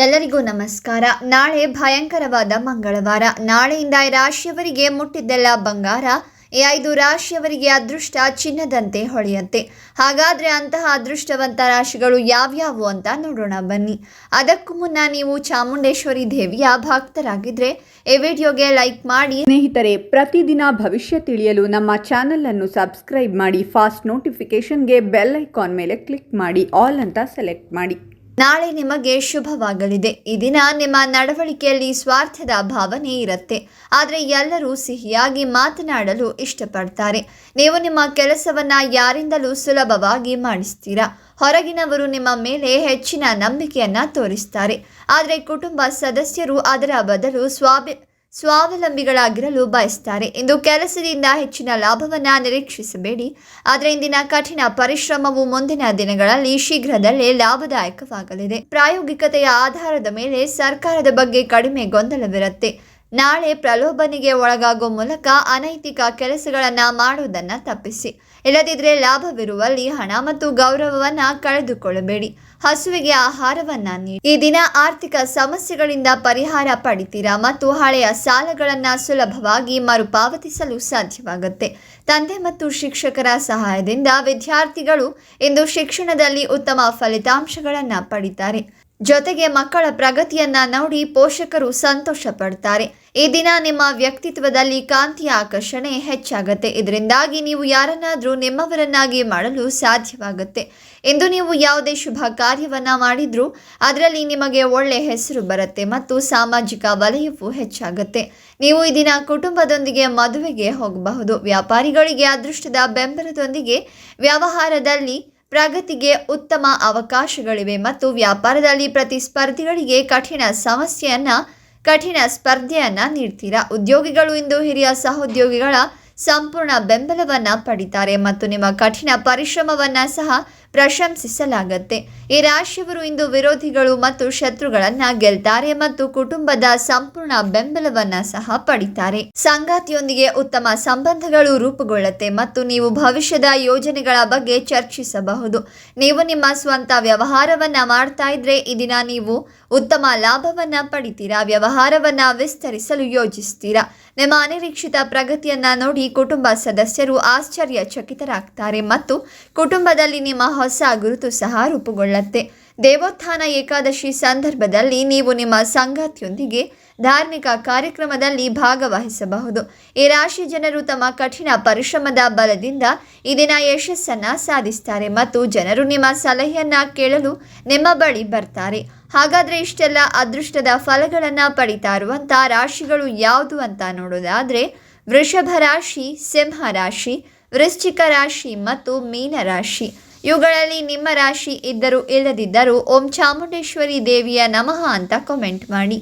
ಎಲ್ಲರಿಗೂ ನಮಸ್ಕಾರ. ನಾಳೆ ಭಯಂಕರವಾದ ಮಂಗಳವಾರ. ನಾಳೆಯಿಂದ ಈ ರಾಶಿಯವರಿಗೆ ಮುಟ್ಟಿದ್ದೆಲ್ಲ ಬಂಗಾರ, ಈ 5 ರಾಶಿಯವರಿಗೆ ಅದೃಷ್ಟ ಚಿನ್ನದಂತೆ ಹೊಳೆಯುತ್ತೆ. ಹಾಗಾದರೆ ಅಂತಹ ಅದೃಷ್ಟವಂತ ರಾಶಿಗಳು ಯಾವ್ಯಾವು ಅಂತ ನೋಡೋಣ ಬನ್ನಿ. ಅದಕ್ಕೂ ಮುನ್ನ ನೀವು ಚಾಮುಂಡೇಶ್ವರಿ ದೇವಿಯ ಭಕ್ತರಾಗಿದ್ದರೆ ಈ ವಿಡಿಯೋಗೆ ಲೈಕ್ ಮಾಡಿ. ಸ್ನೇಹಿತರೆ, ಪ್ರತಿದಿನ ಭವಿಷ್ಯ ತಿಳಿಯಲು ನಮ್ಮ ಚಾನೆಲ್ ಅನ್ನು ಸಬ್ಸ್ಕ್ರೈಬ್ ಮಾಡಿ. ಫಾಸ್ಟ್ ನೋಟಿಫಿಕೇಶನ್ಗೆ ಬೆಲ್ ಐಕಾನ್ ಮೇಲೆ ಕ್ಲಿಕ್ ಮಾಡಿ, ಆಲ್ ಅಂತ ಸೆಲೆಕ್ಟ್ ಮಾಡಿ. ನಾಳೆ ನಿಮಗೆ ಶುಭವಾಗಲಿದೆ. ಈ ದಿನ ನಿಮ್ಮ ನಡವಳಿಕೆಯಲ್ಲಿ ಸ್ವಾರ್ಥದ ಭಾವನೆ ಇರುತ್ತೆ, ಆದರೆ ಎಲ್ಲರೂ ಸಿಹಿಯಾಗಿ ಮಾತನಾಡಲು ಇಷ್ಟಪಡ್ತಾರೆ. ನೀವು ನಿಮ್ಮ ಕೆಲಸವನ್ನು ಯಾರಿಂದಲೂ ಸುಲಭವಾಗಿ ಮಾಡಿಸ್ತೀರಾ. ಹೊರಗಿನವರು ನಿಮ್ಮ ಮೇಲೆ ಹೆಚ್ಚಿನ ನಂಬಿಕೆಯನ್ನು ತೋರಿಸ್ತಾರೆ, ಆದರೆ ಕುಟುಂಬ ಸದಸ್ಯರು ಅದರ ಬದಲು ಸ್ವಾವಲಂಬಿಗಳಾಗಿರಲು ಬಯಸ್ತಾರೆ. ಇಂದು ಕೆಲಸದಿಂದ ಹೆಚ್ಚಿನ ಲಾಭವನ್ನು ನಿರೀಕ್ಷಿಸಬೇಡಿ, ಆದರೆ ಇಂದಿನ ಕಠಿಣ ಪರಿಶ್ರಮವು ಮುಂದಿನ ದಿನಗಳಲ್ಲಿ ಶೀಘ್ರದಲ್ಲೇ ಲಾಭದಾಯಕವಾಗಲಿದೆ. ಪ್ರಾಯೋಗಿಕತೆಯ ಆಧಾರದ ಮೇಲೆ ಸರ್ಕಾರದ ಬಗ್ಗೆ ಕಡಿಮೆ ಗೊಂದಲವಿರುತ್ತೆ. ನಾಳೆ ಪ್ರಲೋಭನೆಗೆ ಒಳಗಾಗುವ ಮೂಲಕ ಅನೈತಿಕ ಕೆಲಸಗಳನ್ನು ಮಾಡುವುದನ್ನು ತಪ್ಪಿಸಿ. ಇಲ್ಲದಿದ್ದರೆ ಲಾಭವಿರುವಲ್ಲಿ ಹಣ ಮತ್ತು ಗೌರವವನ್ನು ಕಳೆದುಕೊಳ್ಳಬೇಡಿ. ಹಸುವಿಗೆ ಆಹಾರವನ್ನು ನೀಡಿ. ಈ ದಿನ ಆರ್ಥಿಕ ಸಮಸ್ಯೆಗಳಿಂದ ಪರಿಹಾರ ಪಡಿತೀರಾ ಮತ್ತು ಹಳೆಯ ಸಾಲಗಳನ್ನು ಸುಲಭವಾಗಿ ಮರುಪಾವತಿಸಲು ಸಾಧ್ಯವಾಗುತ್ತೆ. ತಂದೆ ಮತ್ತು ಶಿಕ್ಷಕರ ಸಹಾಯದಿಂದ ವಿದ್ಯಾರ್ಥಿಗಳು ಇಂದು ಶಿಕ್ಷಣದಲ್ಲಿ ಉತ್ತಮ ಫಲಿತಾಂಶಗಳನ್ನು ಪಡಿತಾರೆ. ಜೊತೆಗೆ ಮಕ್ಕಳ ಪ್ರಗತಿಯನ್ನ ನೋಡಿ ಪೋಷಕರು ಸಂತೋಷ ಪಡ್ತಾರೆ. ಈ ದಿನ ನಿಮ್ಮ ವ್ಯಕ್ತಿತ್ವದಲ್ಲಿ ಕಾಂತಿಯ ಆಕರ್ಷಣೆ ಹೆಚ್ಚಾಗುತ್ತೆ. ಇದರಿಂದಾಗಿ ನೀವು ಯಾರನ್ನಾದರೂ ನಿಮ್ಮವರನ್ನಾಗಿ ಮಾಡಲು ಸಾಧ್ಯವಾಗುತ್ತೆ. ಇಂದು ನೀವು ಯಾವುದೇ ಶುಭ ಕಾರ್ಯವನ್ನ ಮಾಡಿದ್ರೂ ಅದರಲ್ಲಿ ನಿಮಗೆ ಒಳ್ಳೆ ಹೆಸರು ಬರುತ್ತೆ ಮತ್ತು ಸಾಮಾಜಿಕ ವಲಯವು ಹೆಚ್ಚಾಗುತ್ತೆ. ನೀವು ಈ ದಿನ ಕುಟುಂಬದೊಂದಿಗೆ ಮದುವೆಗೆ ಹೋಗಬಹುದು. ವ್ಯಾಪಾರಿಗಳಿಗೆ ಅದೃಷ್ಟದ ಬೆಂಬಲದೊಂದಿಗೆ ವ್ಯವಹಾರದಲ್ಲಿ ಪ್ರಗತಿಗೆ ಉತ್ತಮ ಅವಕಾಶಗಳಿವೆ ಮತ್ತು ವ್ಯಾಪಾರದಲ್ಲಿ ಪ್ರತಿಸ್ಪರ್ಧಿಗಳಿಗೆ ಕಠಿಣ ಸ್ಪರ್ಧೆಯನ್ನು ನೀಡ್ತೀರಾ. ಉದ್ಯೋಗಿಗಳು ಇಂದು ಹಿರಿಯ ಸಹೋದ್ಯೋಗಿಗಳ ಸಂಪೂರ್ಣ ಬೆಂಬಲವನ್ನು ಪಡಿತಾರೆ ಮತ್ತು ನಿಮ್ಮ ಕಠಿಣ ಪರಿಶ್ರಮವನ್ನು ಸಹ ಪ್ರಶಂಸಿಸಲಾಗುತ್ತೆ. ಈ ರಾಶಿಯವರು ಇಂದು ವಿರೋಧಿಗಳು ಮತ್ತು ಶತ್ರುಗಳನ್ನು ಗೆಲ್ತಾರೆ ಮತ್ತು ಕುಟುಂಬದ ಸಂಪೂರ್ಣ ಬೆಂಬಲವನ್ನು ಸಹ ಪಡಿತಾರೆ. ಸಂಗಾತಿಯೊಂದಿಗೆ ಉತ್ತಮ ಸಂಬಂಧಗಳು ರೂಪುಗೊಳ್ಳುತ್ತೆ ಮತ್ತು ನೀವು ಭವಿಷ್ಯದ ಯೋಜನೆಗಳ ಬಗ್ಗೆ ಚರ್ಚಿಸಬಹುದು. ನೀವು ನಿಮ್ಮ ಸ್ವಂತ ವ್ಯವಹಾರವನ್ನು ಮಾಡ್ತಾ ಇದ್ರೆ ಈ ದಿನ ನೀವು ಉತ್ತಮ ಲಾಭವನ್ನು ಪಡಿತೀರಾ. ವ್ಯವಹಾರವನ್ನು ವಿಸ್ತರಿಸಲು ಯೋಜಿಸ್ತೀರಾ. ನಿಮ್ಮ ಅನಿರೀಕ್ಷಿತ ಪ್ರಗತಿಯನ್ನು ನೋಡಿ ಕುಟುಂಬ ಸದಸ್ಯರು ಆಶ್ಚರ್ಯಚಕಿತರಾಗ್ತಾರೆ ಮತ್ತು ಕುಟುಂಬದಲ್ಲಿ ನಿಮ್ಮ ಹೊಸ ಗುರುತು ಸಹ ರೂಪುಗೊಳ್ಳುತ್ತೆ. ದೇವೋತ್ಥಾನ ಏಕಾದಶಿ ಸಂದರ್ಭದಲ್ಲಿ ನೀವು ನಿಮ್ಮ ಸಂಗಾತಿಯೊಂದಿಗೆ ಧಾರ್ಮಿಕ ಕಾರ್ಯಕ್ರಮದಲ್ಲಿ ಭಾಗವಹಿಸಬಹುದು. ಈ ರಾಶಿ ಜನರು ತಮ್ಮ ಕಠಿಣ ಪರಿಶ್ರಮದ ಬಲದಿಂದ ಈ ದಿನ ಯಶಸ್ಸನ್ನು ಸಾಧಿಸ್ತಾರೆ ಮತ್ತು ಜನರು ನಿಮ್ಮ ಸಲಹೆಯನ್ನು ಕೇಳಲು ನಿಮ್ಮ ಬಳಿ ಬರ್ತಾರೆ. ಹಾಗಾದರೆ ಇಷ್ಟೆಲ್ಲ ಅದೃಷ್ಟದ ಫಲಗಳನ್ನು ಪಡಿತಾ ಇರುವಂಥ ರಾಶಿಗಳು ಯಾವುದು ಅಂತ ನೋಡೋದಾದರೆ ವೃಷಭ ರಾಶಿ, ಸಿಂಹ ರಾಶಿ, ವೃಶ್ಚಿಕ ರಾಶಿ ಮತ್ತು ಮೀನ ರಾಶಿ. ಇವುಗಳಲ್ಲಿ ನಿಮ್ಮ ರಾಶಿ ಇದ್ದರೂ ಇಲ್ಲದಿದ್ದರೂ ಓಂ ಚಾಮುಂಡೇಶ್ವರಿ ದೇವಿಯ ನಮಃ ಅಂತ ಕಾಮೆಂಟ್ ಮಾಡಿ.